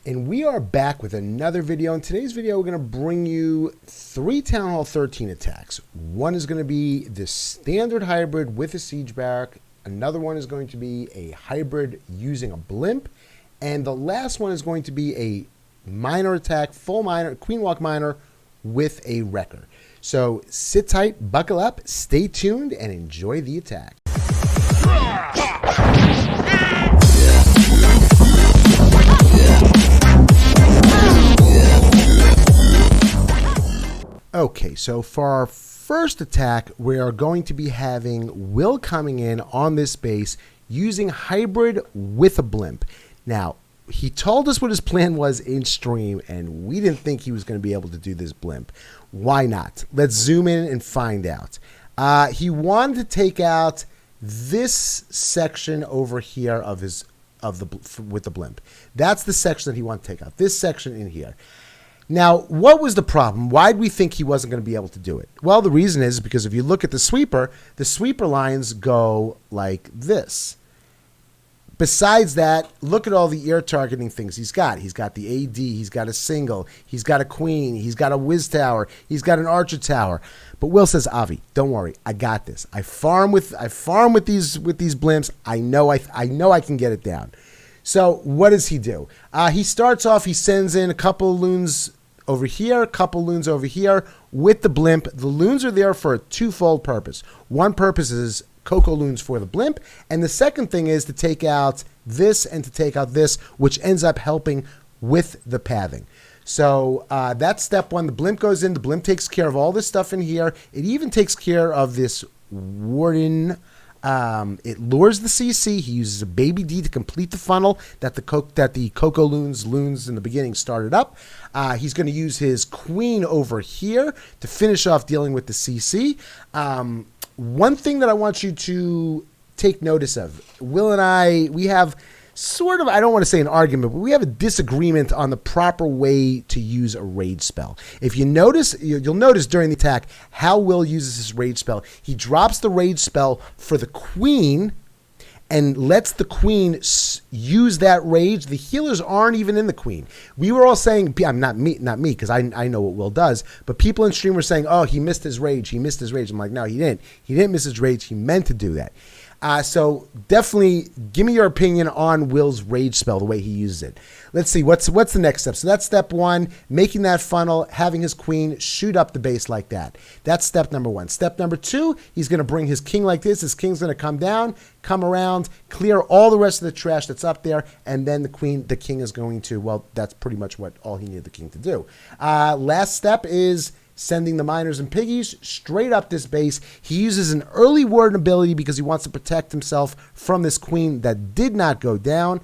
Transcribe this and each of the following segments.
And we are back with another video. In today's video, we're going to bring you 3 Town Hall 13 attacks. One is going to be the standard hybrid with a siege barrack. Another one is going to be a hybrid using a blimp. And the last one is going to be a miner attack, full miner, queen walk miner with a wrecker. So sit tight, buckle up, stay tuned, and enjoy the attack. Okay, so for our first attack, we are going to be having Will coming in on this base using hybrid with a blimp. Now, he told us what his plan was in stream, and we didn't think he was going to be able to do this blimp. Why not? Let's zoom in and find out. He wanted to take out this section over here of with the blimp. That's the section that he wanted to take out. This section in here. Now, what was the problem? Why did we think he wasn't going to be able to do it? Well, the reason is because if you look at the sweeper lines go like this. Besides that, look at all the ear targeting things he's got. He's got the AD, he's got a single, he's got a queen, he's got a whiz tower, he's got an archer tower. But Will says, Avi, don't worry, I got this. I farm with these blimps. I know I can get it down. So what does he do? He starts off, he sends in a couple loons over here, a couple loons over here with the blimp. The loons are there for a twofold purpose. One purpose is Coco loons for the blimp, and the second thing is to take out this and to take out this, which ends up helping with the pathing. So that's step one. The blimp goes in. The blimp takes care of all this stuff in here. It even takes care of this warden. It lures the CC. He uses a baby D to complete the funnel that the Coco loons in the beginning started up. He's going to use his queen over here to finish off dealing with the CC. One thing that I want you to take notice of, Will and I, we have sort of, I don't want to say an argument, but we have a disagreement on the proper way to use a rage spell. If you notice, you'll notice during the attack how Will uses his rage spell. He drops the rage spell for the queen and lets the queen use that rage. The healers aren't even in the queen. We were all saying, not me, because I know what Will does, but people in stream were saying, oh, he missed his rage. I'm like, no, he didn't. He didn't miss his rage. He meant to do that. So definitely give me your opinion on Will's rage spell, the way he uses it. Let's see, what's the next step? So that's step one, making that funnel, having his queen shoot up the base like that. That's step number one. Step number two, he's going to bring his king like this. His king's going to come down, come around, clear all the rest of the trash that's up there, and then the king is going to, well, that's pretty much all he needed the king to do. Last step is sending the miners and piggies straight up this base. He uses an early warden ability because he wants to protect himself from this queen that did not go down,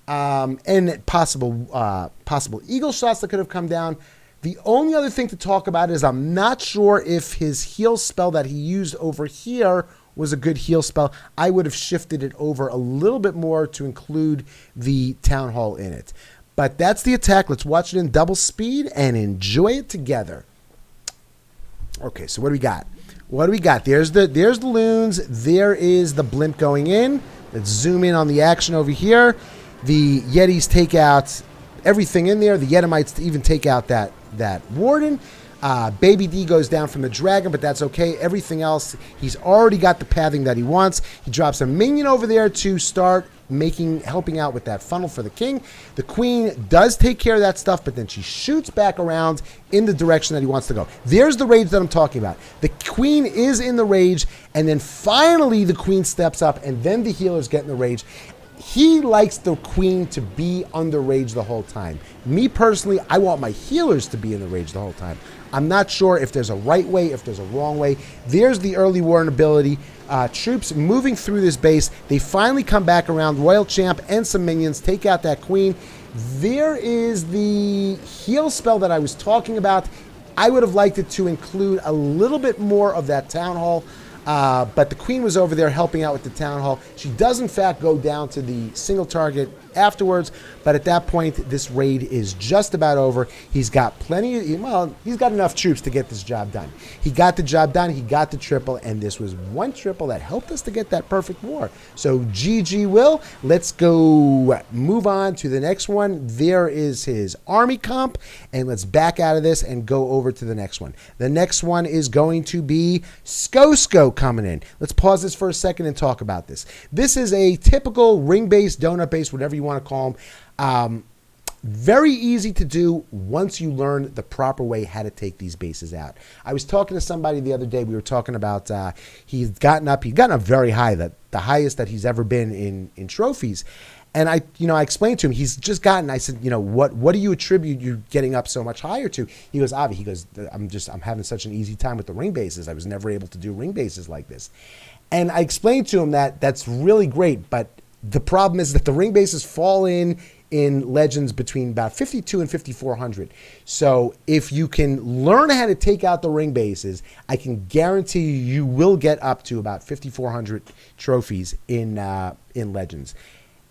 and possible eagle shots that could have come down. The only other thing to talk about is I'm not sure if his heal spell that he used over here was a good heal spell. I would have shifted it over a little bit more to include the town hall in it. But that's the attack. Let's watch it in double speed and enjoy it together. Okay, so what do we got? There's the loons. There is the blimp going in. Let's zoom in on the action over here. The Yetis take out everything in there. The Yetimites even take out that warden. Baby D goes down from the dragon, but that's okay. Everything else, he's already got the pathing that he wants. He drops a minion over there to start helping out with that funnel for the king. The queen does take care of that stuff, but then she shoots back around in the direction that he wants to go. There's the rage that I'm talking about. The queen is in the rage, and then finally the queen steps up, and then the healers get in the rage. He likes the queen to be under rage the whole time. Me personally, I want my healers to be in the rage the whole time. I'm not sure if there's a right way, if there's a wrong way. There's the early warden ability. Troops moving through this base. They finally come back around. Royal Champ and some minions take out that queen. There is the heal spell that I was talking about. I would have liked it to include a little bit more of that town hall. But the queen was over there helping out with the town hall. She does, in fact, go down to the single target afterwards. But at that point, this raid is just about over. He's got he's got enough troops to get this job done. He got the job done. He got the triple. And this was one triple that helped us to get that perfect war. So GG, Will. Let's go move on to the next one. There is his army comp. And let's back out of this and go over to the next one. The next one is going to be Sko coming in. Let's pause this for a second and talk about this. This is a typical ring-based, donut-based, whatever you want to call them. Very easy to do once you learn the proper way how to take these bases out. I was talking to somebody the other day. We were talking about he's gotten up very high, the highest that he's ever been in trophies. And I explained to him, he's just gotten, I said, what do you attribute you getting up so much higher to? He goes, Avi, I'm having such an easy time with the ring bases. I was never able to do ring bases like this. And I explained to him that that's really great, but the problem is that the ring bases fall in Legends between about 52 and 5,400. So if you can learn how to take out the ring bases, I can guarantee you will get up to about 5,400 trophies in Legends.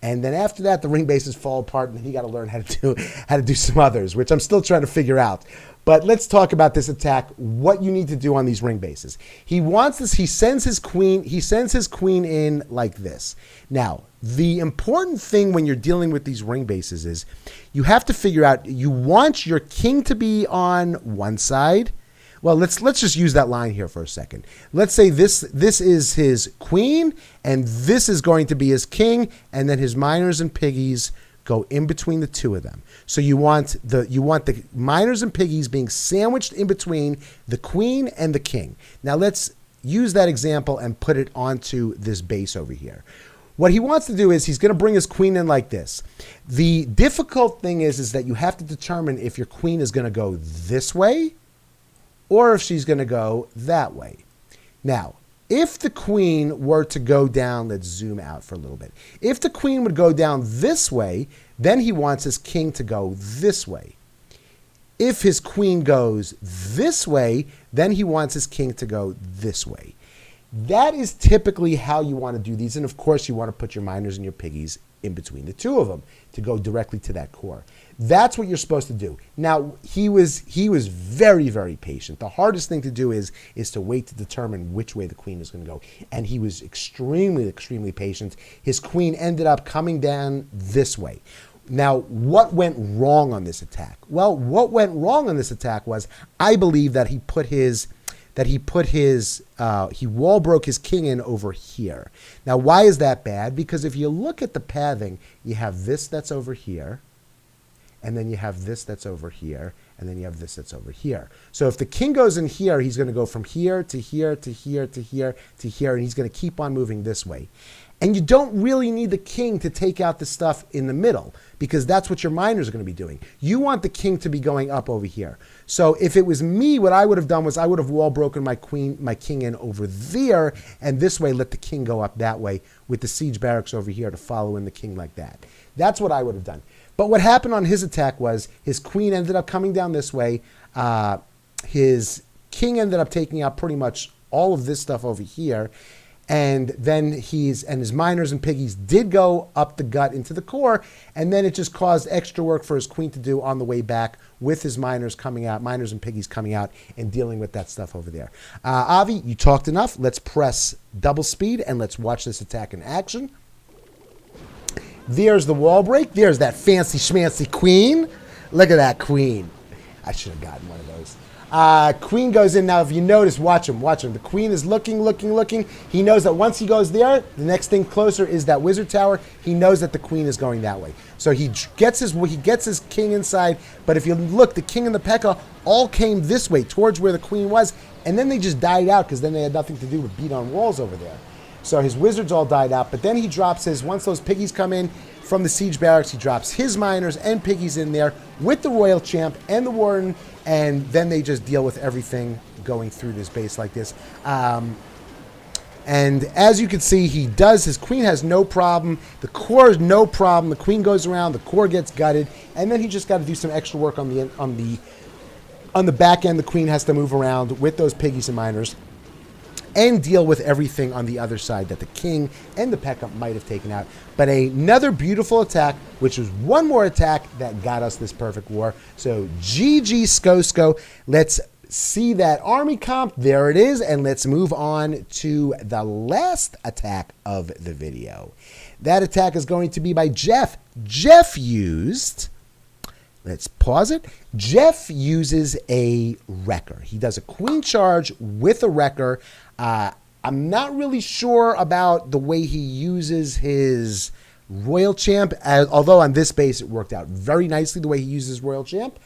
And then after that, the ring bases fall apart, and then you got to learn how to do some others, which I'm still trying to figure out. But let's talk about this attack. What you need to do on these ring bases. He wants this. He sends his queen. He sends his queen in like this. Now, the important thing when you're dealing with these ring bases is you have to figure out. You want your king to be on one side. Well, let's just use that line here for a second. Let's say this is his queen, and this is going to be his king, and then his minors and piggies go in between the two of them. So you want the minors and piggies being sandwiched in between the queen and the king. Now let's use that example and put it onto this base over here. What he wants to do is he's going to bring his queen in like this. The difficult thing is that you have to determine if your queen is going to go this way or if she's going to go that way. Now, if the queen were to go down, let's zoom out for a little bit. If the queen would go down this way, then he wants his king to go this way. If his queen goes this way, then he wants his king to go this way. That is typically how you want to do these. And of course, you want to put your minors and your piggies in between the two of them to go directly to that core. That's what you're supposed to do. Now, he was very, very patient. The hardest thing to do is to wait to determine which way the queen is going to go. And he was extremely, extremely patient. His queen ended up coming down this way. Now, what went wrong on this attack? Well, what went wrong on this attack was, I believe that he wall broke his king in over here. Now, why is that bad? Because if you look at the pathing, you have this that's over here, and then you have this that's over here, and then you have this that's over here. So if the king goes in here, he's going to go from here to here to here to here to here, and he's going to keep on moving this way. And you don't really need the king to take out the stuff in the middle, because that's what your minors are going to be doing. You want the king to be going up over here. So if it was me, what I would have done was I would have wall broken my king in over there, and this way let the king go up that way with the siege barracks over here to follow in the king like that. That's what I would have done. But what happened on his attack was his queen ended up coming down this way. His king ended up taking out pretty much all of this stuff over here. And then his minors and piggies did go up the gut into the core, and then it just caused extra work for his queen to do on the way back with his minors and piggies coming out and dealing with that stuff over there. Avi, you talked enough. Let's press double speed and let's watch this attack in action. There's the wall break. There's that fancy schmancy queen. Look at that queen. I should have gotten one of those. Queen goes in. Now, if you notice, watch him. The queen is looking. He knows that once he goes there, the next thing closer is that wizard tower. He knows that the queen is going that way. So he gets his king inside. But if you look, the king and the Pekka all came this way towards where the queen was. And then they just died out because then they had nothing to do but beat on walls over there. So his wizards all died out. But then he drops once those piggies come in from the siege barracks, he drops his miners and piggies in there with the royal champ and the warden. And then they just deal with everything going through this base like this. And as you can see, his queen has no problem. The core is no problem. The queen goes around, the core gets gutted, and then he just got to do some extra work on the back end. The queen has to move around with those piggies and miners. and deal with everything on the other side that the king and the P.E.K.K.A. might have taken out. But another beautiful attack, which was one more attack that got us this perfect war. So GG Skosko. Let's see that army comp. There it is. And let's move on to the last attack of the video. That attack is going to be by Jeff. Jeff used... Let's pause it. Jeff uses a wrecker. He does a queen charge with a wrecker. I'm not really sure about the way he uses his royal champ, although on this base it worked out very nicely the way he uses royal champ.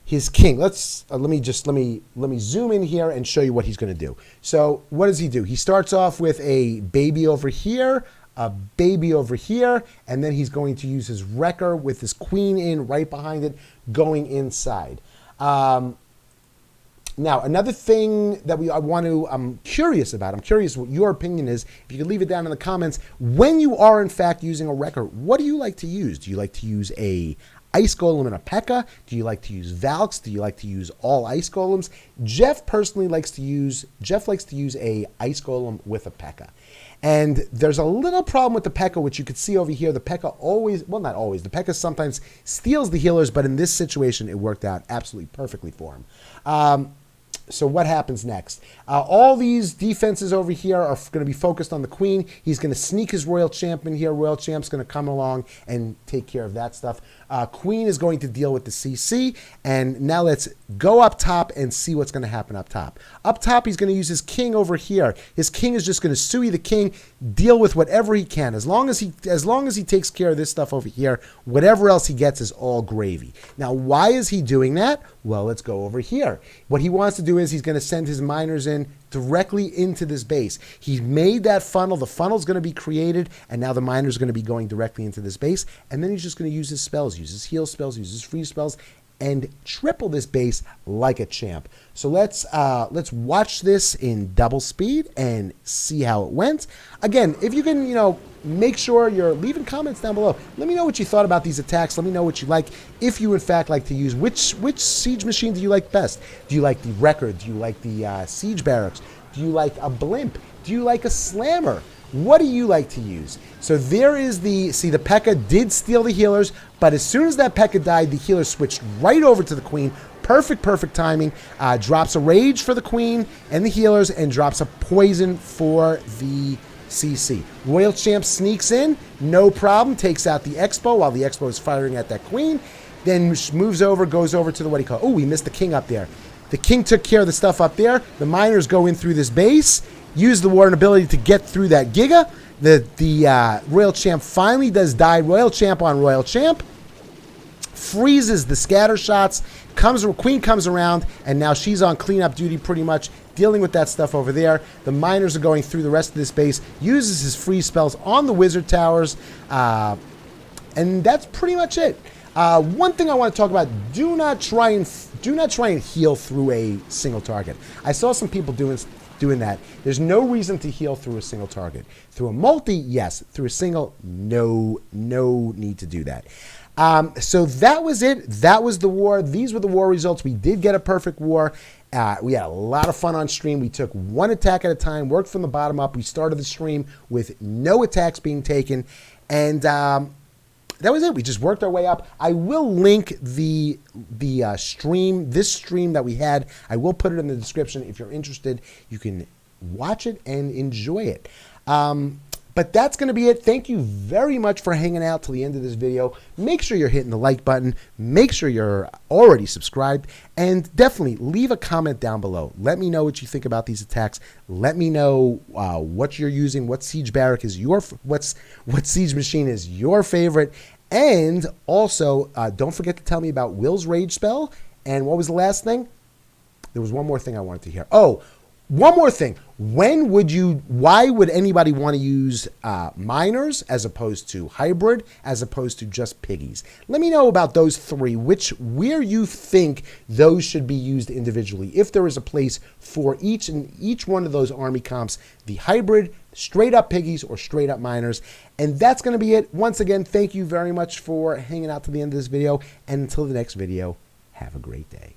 His king. Let me zoom in here and show you what he's going to do. So what does he do? He starts off with a baby over here, a baby over here, and then he's going to use his wrecker with his queen in right behind it, going inside. Now, another thing that I'm curious about, I'm curious what your opinion is. If you could leave it down in the comments, when you are in fact using a wrecker, what do you like to use? Do you like to use a ice golem and a P.E.K.K.A.? Do you like to use Valks? Do you like to use all ice golems? Jeff personally likes to use a ice golem with a P.E.K.K.A. And there's a little problem with the P.E.K.K.A., which you could see over here. The P.E.K.K.A. always, well, not always, the P.E.K.K.A. sometimes steals the healers, but in this situation, it worked out absolutely perfectly for him. So what happens next? All these defenses over here are going to be focused on the queen. He's going to sneak his royal champ in here. Royal champ's going to come along and take care of that stuff. Queen is going to deal with the CC. And now let's go up top and see what's going to happen up top. Up top, he's going to use his king over here. His king is just going to Sui the king, deal with whatever he can. As long as he takes care of this stuff over here, whatever else he gets is all gravy. Now, why is he doing that? Well, let's go over here. What he wants to do is he's going to send his miners in directly into this base. He's made that funnel. The funnel's going to be created, and now the miners are going to be going directly into this base. And then he's just going to use his spells, use his heal spells, use his freeze spells, and triple this base like a champ. So let's watch this in double speed and see how it went. Again, if you can, make sure you're leaving comments down below. Let me know what you thought about these attacks. Let me know what you like. If you in fact like to use, which siege machine do you like best? Do you like the wrecker? Do you like the siege barracks? Do you like a blimp? Do you like a slammer? What do you like to use? So there is the P.E.K.K.A. did steal the healers, but as soon as that P.E.K.K.A. died, the healers switched right over to the queen. Perfect timing. Drops a rage for the queen and the healers, and drops a poison for the CC. Royal champ sneaks in, no problem, takes out the Expo while the Expo is firing at that queen, then moves over, goes over to the, we missed the king up there. The king took care of the stuff up there. The miners go in through this base, use the warden ability to get through that Giga. The Royal Champ finally does die. Royal Champ on Royal Champ. Freezes the scatter shots. Queen comes around, and now she's on cleanup duty pretty much, dealing with that stuff over there. The miners are going through the rest of this base. Uses his freeze spells on the wizard towers. And that's pretty much it. One thing I want to talk about, do not try and heal through a single target. I saw some people doing that. There's no reason to heal through a single target. Through a multi, yes. Through a single, no need to do that. So that was it. That was the war. These were the war results. We did get a perfect war. We had a lot of fun on stream. We took one attack at a time, worked from the bottom up. We started the stream with no attacks being taken. And that was it. We just worked our way up. I will link the stream, this stream that we had. I will put it in the description. If you're interested, you can watch it and enjoy it. But that's going to be it. Thank you very much for hanging out till the end of this video. Make sure you're hitting the like button. Make sure you're already subscribed. And definitely leave a comment down below. Let me know what you think about these attacks. Let me know what you're using, what siege barrack is what siege machine is your favorite. And also, don't forget to tell me about Will's rage spell. And what was the last thing? There was one more thing I wanted to hear. Oh, one more thing. Why would anybody want to use miners as opposed to hybrid, as opposed to just piggies? Let me know about those three, where you think those should be used individually. If there is a place for each one of those army comps, the hybrid, straight up piggies, or straight up miners. And that's going to be it. Once again, thank you very much for hanging out to the end of this video. And until the next video, have a great day.